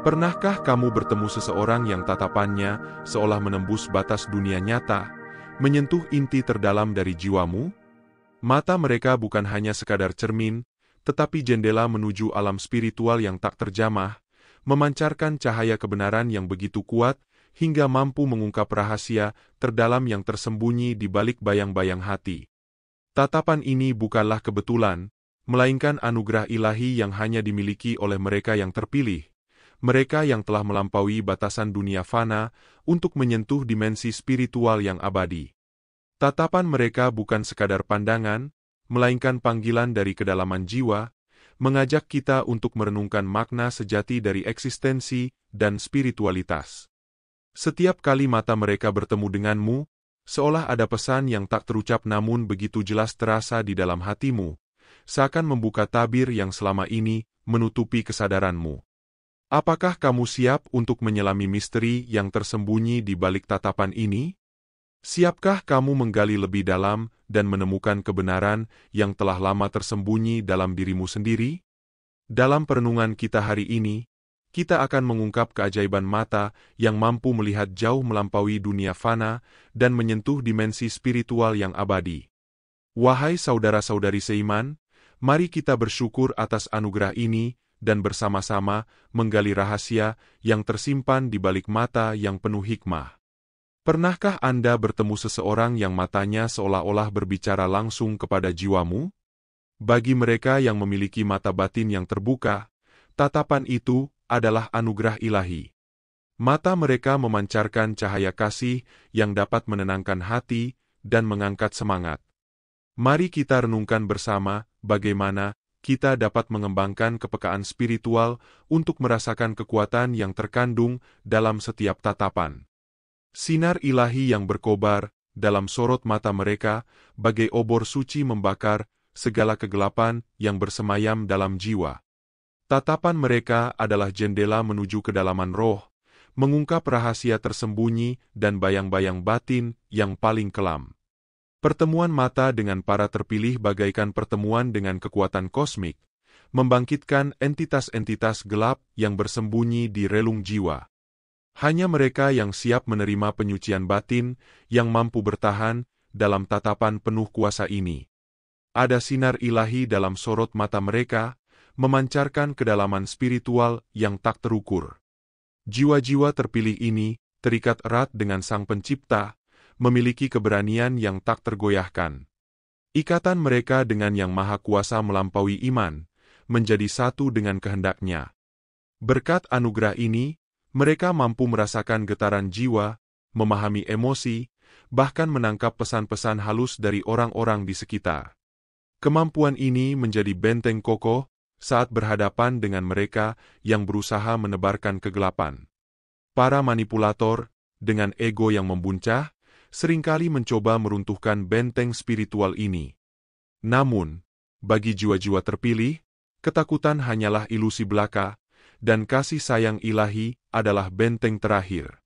Pernahkah kamu bertemu seseorang yang tatapannya seolah menembus batas dunia nyata, menyentuh inti terdalam dari jiwamu? Mata mereka bukan hanya sekadar cermin, tetapi jendela menuju alam spiritual yang tak terjamah, memancarkan cahaya kebenaran yang begitu kuat, hingga mampu mengungkap rahasia terdalam yang tersembunyi di balik bayang-bayang hati. Tatapan ini bukanlah kebetulan, melainkan anugerah ilahi yang hanya dimiliki oleh mereka yang terpilih, mereka yang telah melampaui batasan dunia fana untuk menyentuh dimensi spiritual yang abadi. Tatapan mereka bukan sekadar pandangan, melainkan panggilan dari kedalaman jiwa, mengajak kita untuk merenungkan makna sejati dari eksistensi dan spiritualitas. Setiap kali mata mereka bertemu denganmu, seolah ada pesan yang tak terucap namun begitu jelas terasa di dalam hatimu, seakan membuka tabir yang selama ini menutupi kesadaranmu. Apakah kamu siap untuk menyelami misteri yang tersembunyi di balik tatapan ini? Siapkah kamu menggali lebih dalam dan menemukan kebenaran yang telah lama tersembunyi dalam dirimu sendiri? Dalam perenungan kita hari ini, kita akan mengungkap keajaiban mata yang mampu melihat jauh melampaui dunia fana dan menyentuh dimensi spiritual yang abadi. Wahai saudara-saudari seiman, mari kita bersyukur atas anugerah ini dan bersama-sama menggali rahasia yang tersimpan di balik mata yang penuh hikmah. Pernahkah Anda bertemu seseorang yang matanya seolah-olah berbicara langsung kepada jiwamu? Bagi mereka yang memiliki mata batin yang terbuka, tatapan itu adalah anugerah ilahi. Mata mereka memancarkan cahaya kasih yang dapat menenangkan hati dan mengangkat semangat. Mari kita renungkan bersama bagaimana kita dapat mengembangkan kepekaan spiritual untuk merasakan kekuatan yang terkandung dalam setiap tatapan. Sinar ilahi yang berkobar dalam sorot mata mereka, bagai obor suci membakar segala kegelapan yang bersemayam dalam jiwa. Tatapan mereka adalah jendela menuju kedalaman roh, mengungkap rahasia tersembunyi dan bayang-bayang batin yang paling kelam. Pertemuan mata dengan para terpilih bagaikan pertemuan dengan kekuatan kosmik, membangkitkan entitas-entitas gelap yang bersembunyi di relung jiwa. Hanya mereka yang siap menerima penyucian batin yang mampu bertahan dalam tatapan penuh kuasa ini. Ada sinar ilahi dalam sorot mata mereka, memancarkan kedalaman spiritual yang tak terukur. Jiwa-jiwa terpilih ini terikat erat dengan Sang Pencipta, memiliki keberanian yang tak tergoyahkan. Ikatan mereka dengan Yang Maha Kuasa melampaui iman, menjadi satu dengan kehendaknya. Berkat anugerah ini, mereka mampu merasakan getaran jiwa, memahami emosi, bahkan menangkap pesan-pesan halus dari orang-orang di sekitar. Kemampuan ini menjadi benteng kokoh saat berhadapan dengan mereka yang berusaha menebarkan kegelapan. Para manipulator, dengan ego yang membuncah, seringkali mencoba meruntuhkan benteng spiritual ini. Namun, bagi jiwa-jiwa terpilih, ketakutan hanyalah ilusi belaka, dan kasih sayang ilahi adalah benteng terakhir.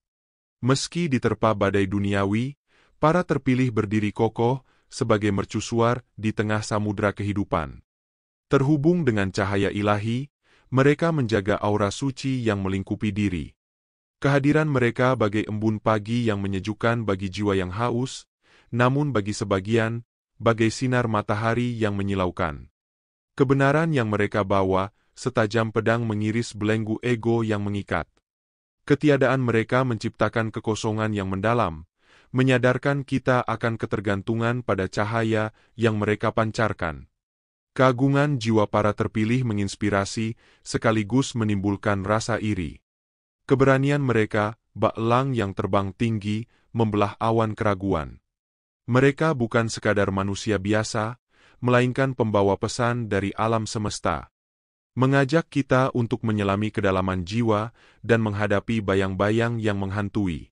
Meski diterpa badai duniawi, para terpilih berdiri kokoh sebagai mercusuar di tengah samudra kehidupan. Terhubung dengan cahaya ilahi, mereka menjaga aura suci yang melingkupi diri. Kehadiran mereka bagai embun pagi yang menyejukkan bagi jiwa yang haus, namun bagi sebagian, bagai sinar matahari yang menyilaukan. Kebenaran yang mereka bawa, setajam pedang mengiris belenggu ego yang mengikat. Ketiadaan mereka menciptakan kekosongan yang mendalam, menyadarkan kita akan ketergantungan pada cahaya yang mereka pancarkan. Keagungan jiwa para terpilih menginspirasi, sekaligus menimbulkan rasa iri. Keberanian mereka, bak elang yang terbang tinggi, membelah awan keraguan. Mereka bukan sekadar manusia biasa, melainkan pembawa pesan dari alam semesta. Mengajak kita untuk menyelami kedalaman jiwa dan menghadapi bayang-bayang yang menghantui.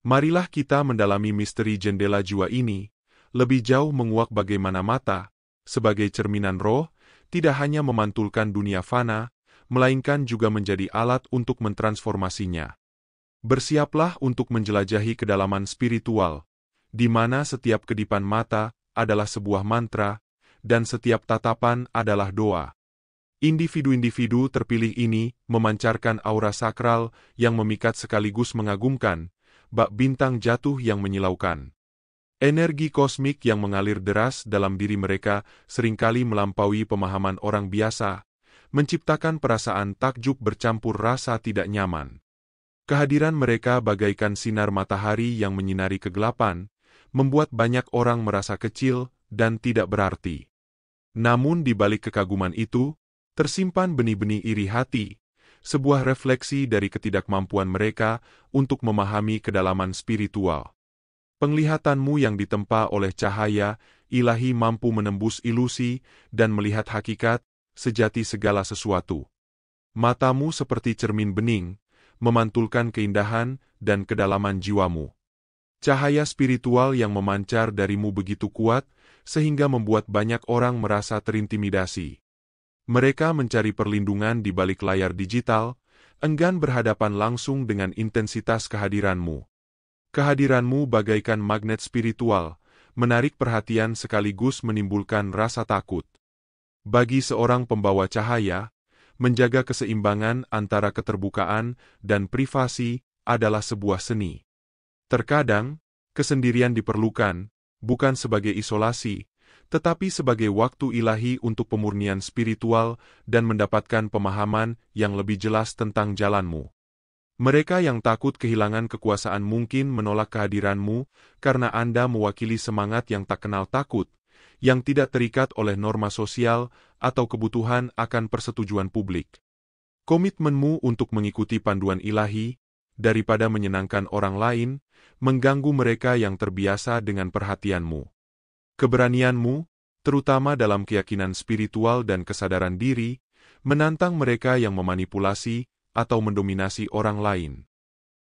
Marilah kita mendalami misteri jendela jiwa ini, lebih jauh menguak bagaimana mata, sebagai cerminan roh, tidak hanya memantulkan dunia fana, melainkan juga menjadi alat untuk mentransformasinya. Bersiaplah untuk menjelajahi kedalaman spiritual, di mana setiap kedipan mata adalah sebuah mantra, dan setiap tatapan adalah doa. Individu-individu terpilih ini memancarkan aura sakral yang memikat sekaligus mengagumkan, bak bintang jatuh yang menyilaukan. Energi kosmik yang mengalir deras dalam diri mereka seringkali melampaui pemahaman orang biasa, menciptakan perasaan takjub bercampur rasa tidak nyaman. Kehadiran mereka bagaikan sinar matahari yang menyinari kegelapan, membuat banyak orang merasa kecil dan tidak berarti. Namun di balik kekaguman itu, tersimpan benih-benih iri hati, sebuah refleksi dari ketidakmampuan mereka untuk memahami kedalaman spiritual. Penglihatanmu yang ditempa oleh cahaya ilahi mampu menembus ilusi dan melihat hakikat sejati segala sesuatu. Matamu seperti cermin bening, memantulkan keindahan dan kedalaman jiwamu. Cahaya spiritual yang memancar darimu begitu kuat, sehingga membuat banyak orang merasa terintimidasi. Mereka mencari perlindungan di balik layar digital, enggan berhadapan langsung dengan intensitas kehadiranmu. Kehadiranmu bagaikan magnet spiritual, menarik perhatian sekaligus menimbulkan rasa takut. Bagi seorang pembawa cahaya, menjaga keseimbangan antara keterbukaan dan privasi adalah sebuah seni. Terkadang, kesendirian diperlukan, bukan sebagai isolasi, tetapi sebagai waktu ilahi untuk pemurnian spiritual dan mendapatkan pemahaman yang lebih jelas tentang jalanmu. Mereka yang takut kehilangan kekuasaan mungkin menolak kehadiranmu karena Anda mewakili semangat yang tak kenal takut, yang tidak terikat oleh norma sosial atau kebutuhan akan persetujuan publik. Komitmenmu untuk mengikuti panduan ilahi, daripada menyenangkan orang lain, mengganggu mereka yang terbiasa dengan perhatianmu. Keberanianmu, terutama dalam keyakinan spiritual dan kesadaran diri, menantang mereka yang memanipulasi atau mendominasi orang lain.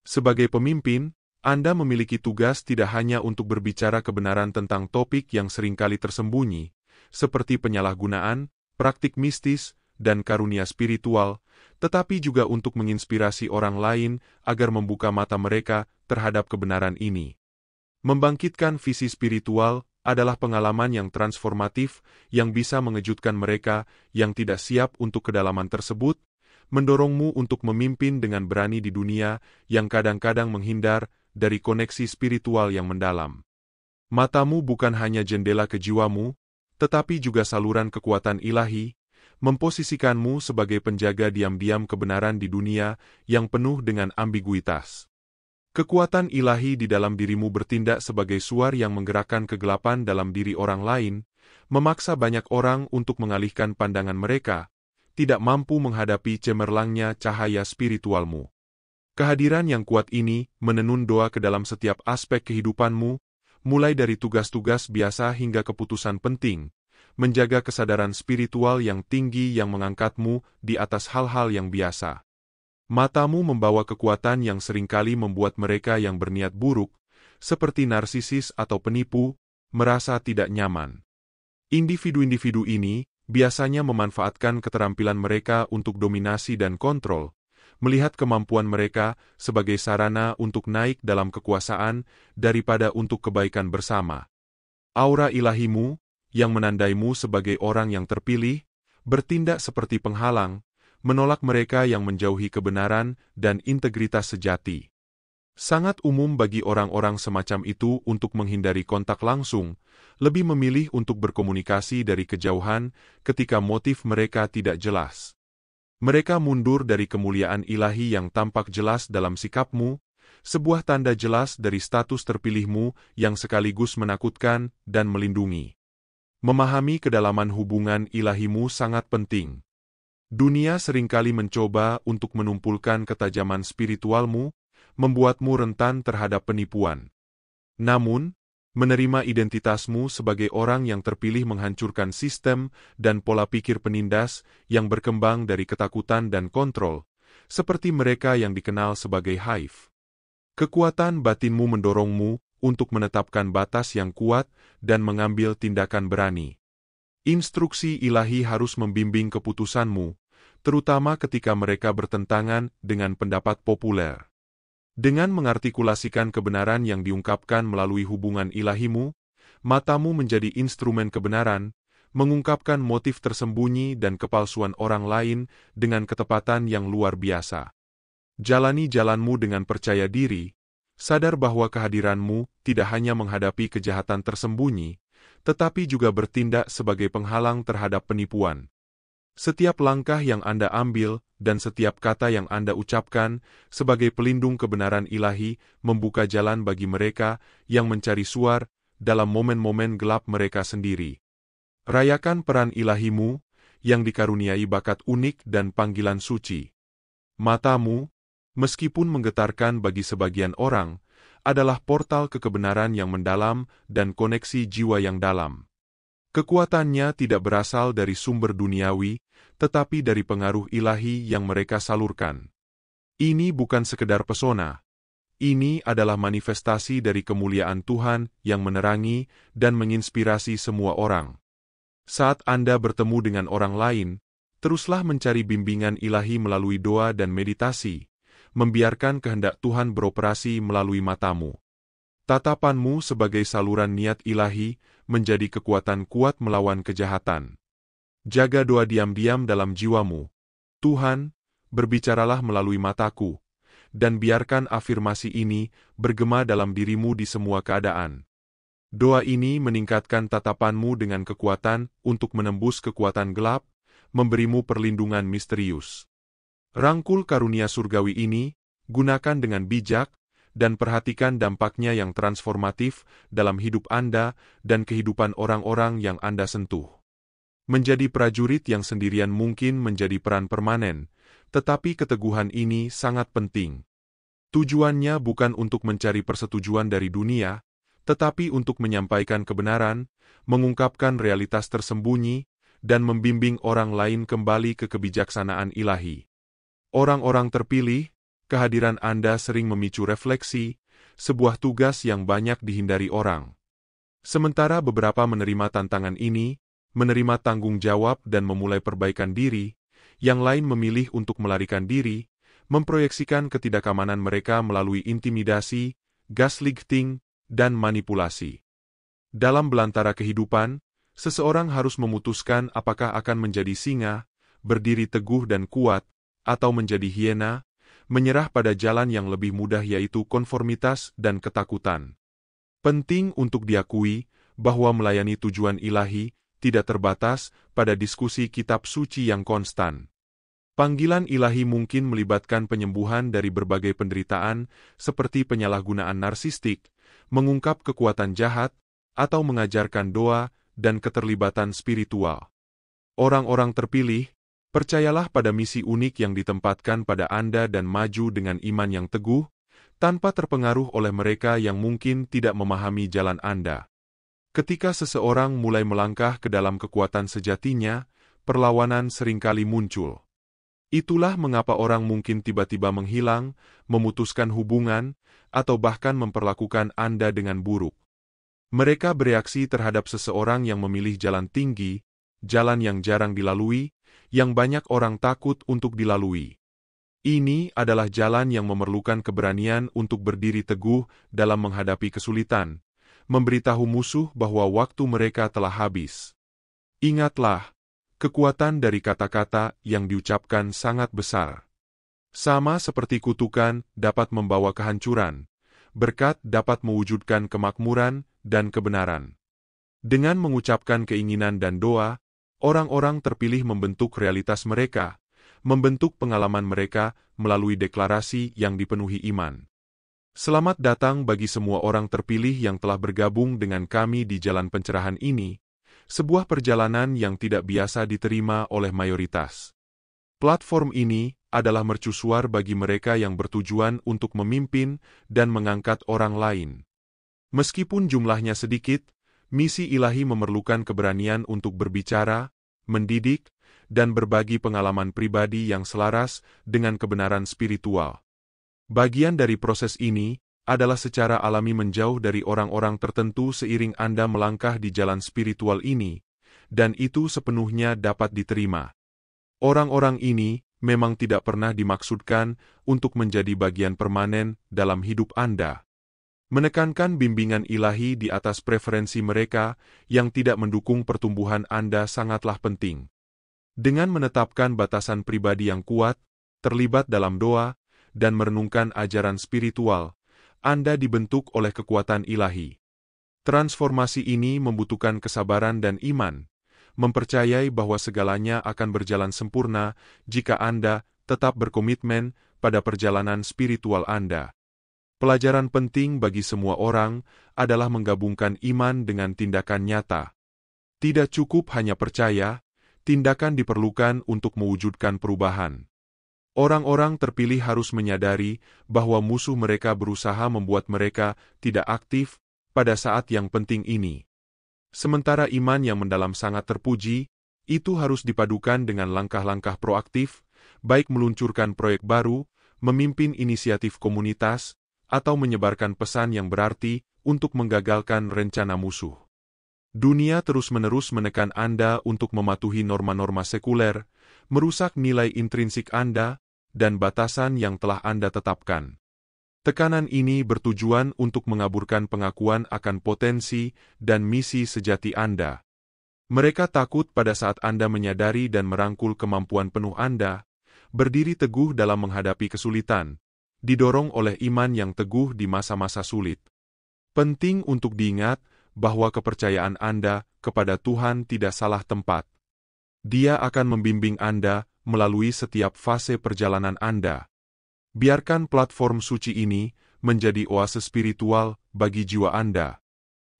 Sebagai pemimpin, Anda memiliki tugas tidak hanya untuk berbicara kebenaran tentang topik yang seringkali tersembunyi, seperti penyalahgunaan, praktik mistis, dan karunia spiritual, tetapi juga untuk menginspirasi orang lain agar membuka mata mereka terhadap kebenaran ini. Membangkitkan visi spiritual adalah pengalaman yang transformatif yang bisa mengejutkan mereka yang tidak siap untuk kedalaman tersebut, mendorongmu untuk memimpin dengan berani di dunia yang kadang-kadang menghindar dari koneksi spiritual yang mendalam. Matamu bukan hanya jendela ke jiwamu, tetapi juga saluran kekuatan ilahi, memposisikanmu sebagai penjaga diam-diam kebenaran di dunia yang penuh dengan ambiguitas. Kekuatan ilahi di dalam dirimu bertindak sebagai suar yang menggerakkan kegelapan dalam diri orang lain, memaksa banyak orang untuk mengalihkan pandangan mereka, tidak mampu menghadapi cemerlangnya cahaya spiritualmu. Kehadiran yang kuat ini menenun doa ke dalam setiap aspek kehidupanmu, mulai dari tugas-tugas biasa hingga keputusan penting, menjaga kesadaran spiritual yang tinggi yang mengangkatmu di atas hal-hal yang biasa. Matamu membawa kekuatan yang seringkali membuat mereka yang berniat buruk, seperti narsisis atau penipu, merasa tidak nyaman. Individu-individu ini biasanya memanfaatkan keterampilan mereka untuk dominasi dan kontrol, melihat kemampuan mereka sebagai sarana untuk naik dalam kekuasaan daripada untuk kebaikan bersama. Aura ilahimu, yang menandaimu sebagai orang yang terpilih, bertindak seperti penghalang, menolak mereka yang menjauhi kebenaran dan integritas sejati. Sangat umum bagi orang-orang semacam itu untuk menghindari kontak langsung, lebih memilih untuk berkomunikasi dari kejauhan ketika motif mereka tidak jelas. Mereka mundur dari kemuliaan ilahi yang tampak jelas dalam sikapmu, sebuah tanda jelas dari status terpilihmu yang sekaligus menakutkan dan melindungi. Memahami kedalaman hubungan ilahimu sangat penting. Dunia seringkali mencoba untuk menumpulkan ketajaman spiritualmu, membuatmu rentan terhadap penipuan. Namun, menerima identitasmu sebagai orang yang terpilih menghancurkan sistem dan pola pikir penindas yang berkembang dari ketakutan dan kontrol, seperti mereka yang dikenal sebagai Hive. Kekuatan batinmu mendorongmu untuk menetapkan batas yang kuat dan mengambil tindakan berani. Instruksi ilahi harus membimbing keputusanmu, terutama ketika mereka bertentangan dengan pendapat populer. Dengan mengartikulasikan kebenaran yang diungkapkan melalui hubungan ilahimu, matamu menjadi instrumen kebenaran, mengungkapkan motif tersembunyi dan kepalsuan orang lain dengan ketepatan yang luar biasa. Jalani jalanmu dengan percaya diri, sadar bahwa kehadiranmu tidak hanya menghadapi kejahatan tersembunyi, tetapi juga bertindak sebagai penghalang terhadap penipuan. Setiap langkah yang Anda ambil dan setiap kata yang Anda ucapkan sebagai pelindung kebenaran ilahi membuka jalan bagi mereka yang mencari suar dalam momen-momen gelap mereka sendiri. Rayakan peran ilahimu yang dikaruniai bakat unik dan panggilan suci. Matamu, meskipun menggetarkan bagi sebagian orang, adalah portal ke kebenaran yang mendalam dan koneksi jiwa yang dalam. Kekuatannya tidak berasal dari sumber duniawi, tetapi dari pengaruh ilahi yang mereka salurkan. Ini bukan sekedar pesona. Ini adalah manifestasi dari kemuliaan Tuhan yang menerangi dan menginspirasi semua orang. Saat Anda bertemu dengan orang lain, teruslah mencari bimbingan ilahi melalui doa dan meditasi, membiarkan kehendak Tuhan beroperasi melalui matamu. Tatapanmu sebagai saluran niat ilahi menjadi kekuatan kuat melawan kejahatan. Jaga doa diam-diam dalam jiwamu. Tuhan, berbicaralah melalui mataku, dan biarkan afirmasi ini bergema dalam dirimu di semua keadaan. Doa ini meningkatkan tatapanmu dengan kekuatan untuk menembus kekuatan gelap, memberimu perlindungan misterius. Rangkul karunia surgawi ini, gunakan dengan bijak, dan perhatikan dampaknya yang transformatif dalam hidup Anda dan kehidupan orang-orang yang Anda sentuh. Menjadi prajurit yang sendirian mungkin menjadi peran permanen, tetapi keteguhan ini sangat penting. Tujuannya bukan untuk mencari persetujuan dari dunia, tetapi untuk menyampaikan kebenaran, mengungkapkan realitas tersembunyi, dan membimbing orang lain kembali ke kebijaksanaan ilahi. Orang-orang terpilih, kehadiran Anda sering memicu refleksi, sebuah tugas yang banyak dihindari orang. Sementara beberapa menerima tantangan ini, menerima tanggung jawab dan memulai perbaikan diri, yang lain memilih untuk melarikan diri, memproyeksikan ketidakamanan mereka melalui intimidasi, gaslighting, dan manipulasi. Dalam belantara kehidupan, seseorang harus memutuskan apakah akan menjadi singa, berdiri teguh dan kuat, atau menjadi hiena, menyerah pada jalan yang lebih mudah yaitu konformitas dan ketakutan. Penting untuk diakui bahwa melayani tujuan ilahi tidak terbatas pada diskusi kitab suci yang konstan. Panggilan ilahi mungkin melibatkan penyembuhan dari berbagai penderitaan seperti penyalahgunaan narsistik, mengungkap kekuatan jahat, atau mengajarkan doa dan keterlibatan spiritual. Orang-orang terpilih, percayalah pada misi unik yang ditempatkan pada Anda dan maju dengan iman yang teguh, tanpa terpengaruh oleh mereka yang mungkin tidak memahami jalan Anda. Ketika seseorang mulai melangkah ke dalam kekuatan sejatinya, perlawanan seringkali muncul. Itulah mengapa orang mungkin tiba-tiba menghilang, memutuskan hubungan, atau bahkan memperlakukan Anda dengan buruk. Mereka bereaksi terhadap seseorang yang memilih jalan tinggi, jalan yang jarang dilalui, yang banyak orang takut untuk dilalui. Ini adalah jalan yang memerlukan keberanian untuk berdiri teguh dalam menghadapi kesulitan, memberitahu musuh bahwa waktu mereka telah habis. Ingatlah, kekuatan dari kata-kata yang diucapkan sangat besar. Sama seperti kutukan dapat membawa kehancuran, berkat dapat mewujudkan kemakmuran dan kebenaran. Dengan mengucapkan keinginan dan doa, orang-orang terpilih membentuk realitas mereka, membentuk pengalaman mereka melalui deklarasi yang dipenuhi iman. Selamat datang bagi semua orang terpilih yang telah bergabung dengan kami di jalan pencerahan ini, sebuah perjalanan yang tidak biasa diterima oleh mayoritas. Platform ini adalah mercusuar bagi mereka yang bertujuan untuk memimpin dan mengangkat orang lain. Meskipun jumlahnya sedikit, misi ilahi memerlukan keberanian untuk berbicara, mendidik, dan berbagi pengalaman pribadi yang selaras dengan kebenaran spiritual. Bagian dari proses ini adalah secara alami menjauh dari orang-orang tertentu seiring Anda melangkah di jalan spiritual ini, dan itu sepenuhnya dapat diterima. Orang-orang ini memang tidak pernah dimaksudkan untuk menjadi bagian permanen dalam hidup Anda. Menekankan bimbingan ilahi di atas preferensi mereka yang tidak mendukung pertumbuhan Anda sangatlah penting. Dengan menetapkan batasan pribadi yang kuat, terlibat dalam doa, dan merenungkan ajaran spiritual, Anda dibentuk oleh kekuatan ilahi. Transformasi ini membutuhkan kesabaran dan iman, mempercayai bahwa segalanya akan berjalan sempurna jika Anda tetap berkomitmen pada perjalanan spiritual Anda. Pelajaran penting bagi semua orang adalah menggabungkan iman dengan tindakan nyata. Tidak cukup hanya percaya, tindakan diperlukan untuk mewujudkan perubahan. Orang-orang terpilih harus menyadari bahwa musuh mereka berusaha membuat mereka tidak aktif pada saat yang penting ini. Sementara iman yang mendalam sangat terpuji, itu harus dipadukan dengan langkah-langkah proaktif, baik meluncurkan proyek baru, memimpin inisiatif komunitas, atau menyebarkan pesan yang berarti untuk menggagalkan rencana musuh. Dunia terus-menerus menekan Anda untuk mematuhi norma-norma sekuler, merusak nilai intrinsik Anda, dan batasan yang telah Anda tetapkan. Tekanan ini bertujuan untuk mengaburkan pengakuan akan potensi dan misi sejati Anda. Mereka takut pada saat Anda menyadari dan merangkul kemampuan penuh Anda, berdiri teguh dalam menghadapi kesulitan, didorong oleh iman yang teguh di masa-masa sulit. Penting untuk diingat bahwa kepercayaan Anda kepada Tuhan tidak salah tempat. Dia akan membimbing Anda melalui setiap fase perjalanan Anda. Biarkan platform suci ini menjadi oase spiritual bagi jiwa Anda.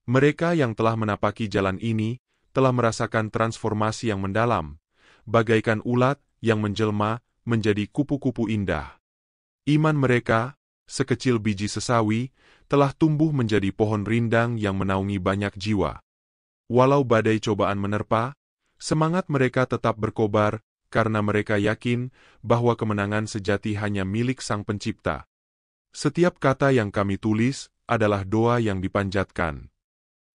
Mereka yang telah menapaki jalan ini telah merasakan transformasi yang mendalam, bagaikan ulat yang menjelma menjadi kupu-kupu indah. Iman mereka, sekecil biji sesawi, telah tumbuh menjadi pohon rindang yang menaungi banyak jiwa. Walau badai cobaan menerpa, semangat mereka tetap berkobar, karena mereka yakin bahwa kemenangan sejati hanya milik Sang Pencipta. Setiap kata yang kami tulis adalah doa yang dipanjatkan.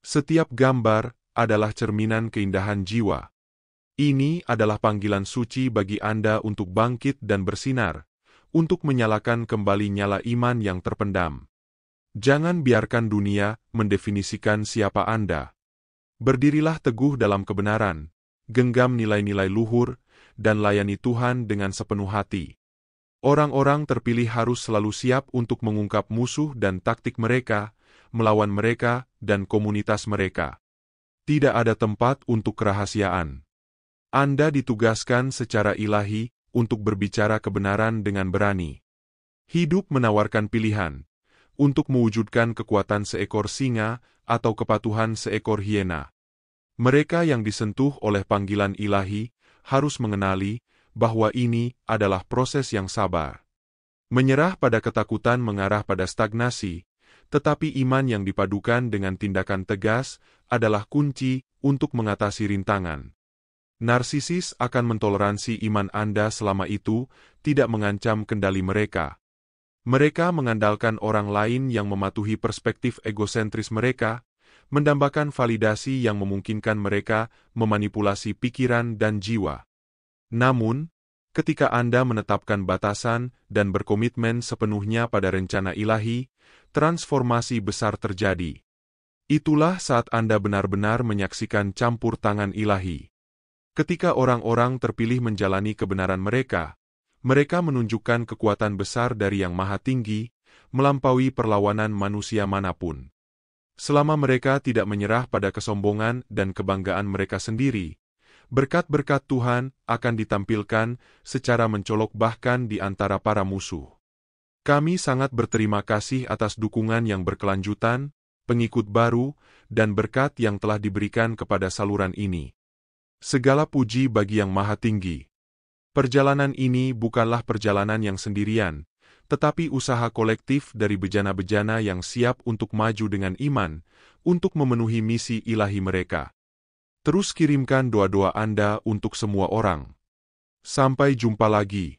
Setiap gambar adalah cerminan keindahan jiwa. Ini adalah panggilan suci bagi Anda untuk bangkit dan bersinar, untuk menyalakan kembali nyala iman yang terpendam. Jangan biarkan dunia mendefinisikan siapa Anda. Berdirilah teguh dalam kebenaran, genggam nilai-nilai luhur, dan layani Tuhan dengan sepenuh hati. Orang-orang terpilih harus selalu siap untuk mengungkap musuh dan taktik mereka, melawan mereka dan komunitas mereka. Tidak ada tempat untuk kerahasiaan. Anda ditugaskan secara ilahi untuk berbicara kebenaran dengan berani. Hidup menawarkan pilihan, untuk mewujudkan kekuatan seekor singa atau kepatuhan seekor hiena. Mereka yang disentuh oleh panggilan ilahi harus mengenali bahwa ini adalah proses yang sabar. Menyerah pada ketakutan mengarah pada stagnasi, tetapi iman yang dipadukan dengan tindakan tegas adalah kunci untuk mengatasi rintangan. Narsisis akan mentoleransi iman Anda selama itu tidak mengancam kendali mereka. Mereka mengandalkan orang lain yang mematuhi perspektif egosentris mereka, mendambakan validasi yang memungkinkan mereka memanipulasi pikiran dan jiwa. Namun, ketika Anda menetapkan batasan dan berkomitmen sepenuhnya pada rencana ilahi, transformasi besar terjadi. Itulah saat Anda benar-benar menyaksikan campur tangan ilahi. Ketika orang-orang terpilih menjalani kebenaran mereka, mereka menunjukkan kekuatan besar dari Yang Maha Tinggi, melampaui perlawanan manusia manapun. Selama mereka tidak menyerah pada kesombongan dan kebanggaan mereka sendiri, berkat-berkat Tuhan akan ditampilkan secara mencolok bahkan di antara para musuh. Kami sangat berterima kasih atas dukungan yang berkelanjutan, pengikut baru, dan berkat yang telah diberikan kepada saluran ini. Segala puji bagi Yang Maha Tinggi. Perjalanan ini bukanlah perjalanan yang sendirian, tetapi usaha kolektif dari bejana-bejana yang siap untuk maju dengan iman, untuk memenuhi misi ilahi mereka. Terus kirimkan doa-doa Anda untuk semua orang. Sampai jumpa lagi.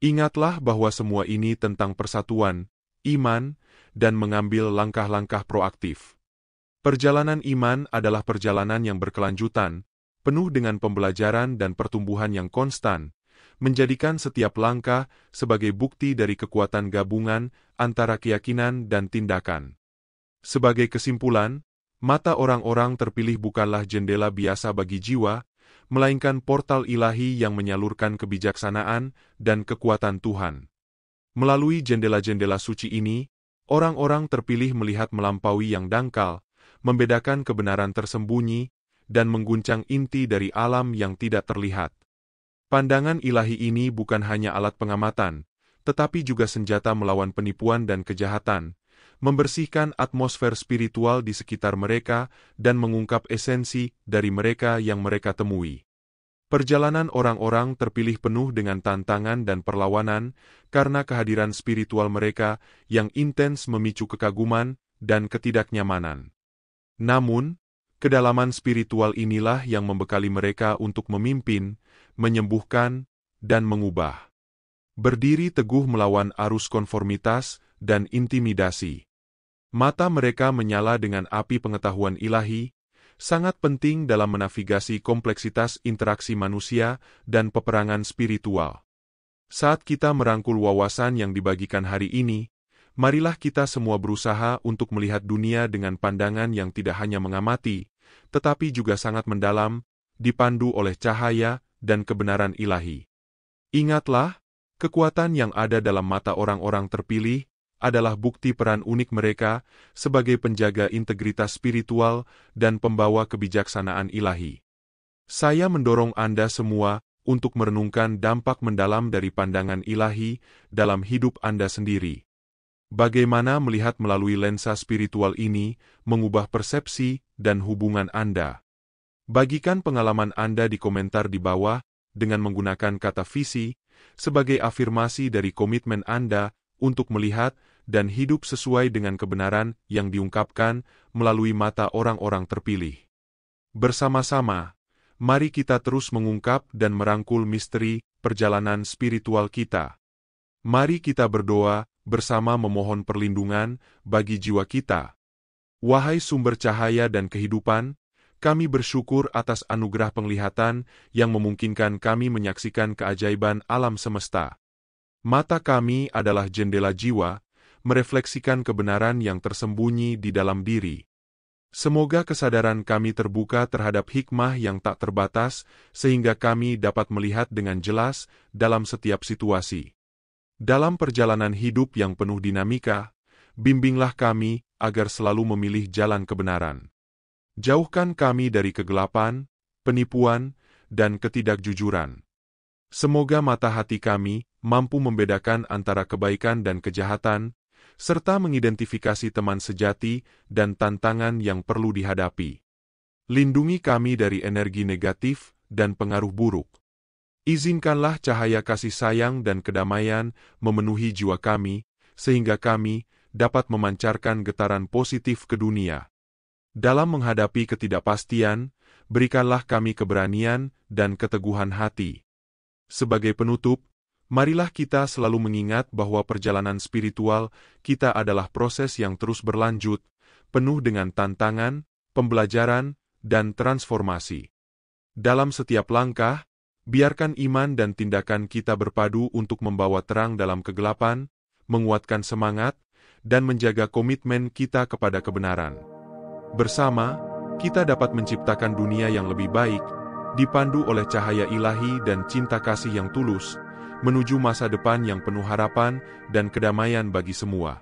Ingatlah bahwa semua ini tentang persatuan, iman, dan mengambil langkah-langkah proaktif. Perjalanan iman adalah perjalanan yang berkelanjutan, penuh dengan pembelajaran dan pertumbuhan yang konstan, menjadikan setiap langkah sebagai bukti dari kekuatan gabungan antara keyakinan dan tindakan. Sebagai kesimpulan, mata orang-orang terpilih bukanlah jendela biasa bagi jiwa, melainkan portal ilahi yang menyalurkan kebijaksanaan dan kekuatan Tuhan. Melalui jendela-jendela suci ini, orang-orang terpilih melihat melampaui yang dangkal, membedakan kebenaran tersembunyi, dan mengguncang inti dari alam yang tidak terlihat. Pandangan ilahi ini bukan hanya alat pengamatan, tetapi juga senjata melawan penipuan dan kejahatan, membersihkan atmosfer spiritual di sekitar mereka dan mengungkap esensi dari mereka yang mereka temui. Perjalanan orang-orang terpilih penuh dengan tantangan dan perlawanan karena kehadiran spiritual mereka yang intens memicu kekaguman dan ketidaknyamanan. Namun, kedalaman spiritual inilah yang membekali mereka untuk memimpin, menyembuhkan, dan mengubah. Berdiri teguh melawan arus konformitas dan intimidasi. Mata mereka menyala dengan api pengetahuan ilahi, sangat penting dalam menavigasi kompleksitas interaksi manusia dan peperangan spiritual. Saat kita merangkul wawasan yang dibagikan hari ini, marilah kita semua berusaha untuk melihat dunia dengan pandangan yang tidak hanya mengamati, tetapi juga sangat mendalam, dipandu oleh cahaya dan kebenaran ilahi. Ingatlah, kekuatan yang ada dalam mata orang-orang terpilih adalah bukti peran unik mereka sebagai penjaga integritas spiritual dan pembawa kebijaksanaan ilahi. Saya mendorong Anda semua untuk merenungkan dampak mendalam dari pandangan ilahi dalam hidup Anda sendiri. Bagaimana melihat melalui lensa spiritual ini mengubah persepsi dan hubungan Anda. Bagikan pengalaman Anda di komentar di bawah dengan menggunakan kata visi sebagai afirmasi dari komitmen Anda untuk melihat dan hidup sesuai dengan kebenaran yang diungkapkan melalui mata orang-orang terpilih. Bersama-sama, mari kita terus mengungkap dan merangkul misteri perjalanan spiritual kita. Mari kita berdoa bersama memohon perlindungan bagi jiwa kita. Wahai sumber cahaya dan kehidupan, kami bersyukur atas anugerah penglihatan yang memungkinkan kami menyaksikan keajaiban alam semesta. Mata kami adalah jendela jiwa, merefleksikan kebenaran yang tersembunyi di dalam diri. Semoga kesadaran kami terbuka terhadap hikmah yang tak terbatas, sehingga kami dapat melihat dengan jelas dalam setiap situasi. Dalam perjalanan hidup yang penuh dinamika, bimbinglah kami agar selalu memilih jalan kebenaran. Jauhkan kami dari kegelapan, penipuan, dan ketidakjujuran. Semoga mata hati kami mampu membedakan antara kebaikan dan kejahatan, serta mengidentifikasi teman sejati dan tantangan yang perlu dihadapi. Lindungi kami dari energi negatif dan pengaruh buruk. Izinkanlah cahaya kasih sayang dan kedamaian memenuhi jiwa kami, sehingga kami dapat memancarkan getaran positif ke dunia. Dalam menghadapi ketidakpastian, berikanlah kami keberanian dan keteguhan hati. Sebagai penutup, marilah kita selalu mengingat bahwa perjalanan spiritual kita adalah proses yang terus berlanjut, penuh dengan tantangan, pembelajaran, dan transformasi. Dalam setiap langkah, biarkan iman dan tindakan kita berpadu untuk membawa terang dalam kegelapan, menguatkan semangat, dan menjaga komitmen kita kepada kebenaran. Bersama, kita dapat menciptakan dunia yang lebih baik, dipandu oleh cahaya ilahi dan cinta kasih yang tulus, menuju masa depan yang penuh harapan dan kedamaian bagi semua.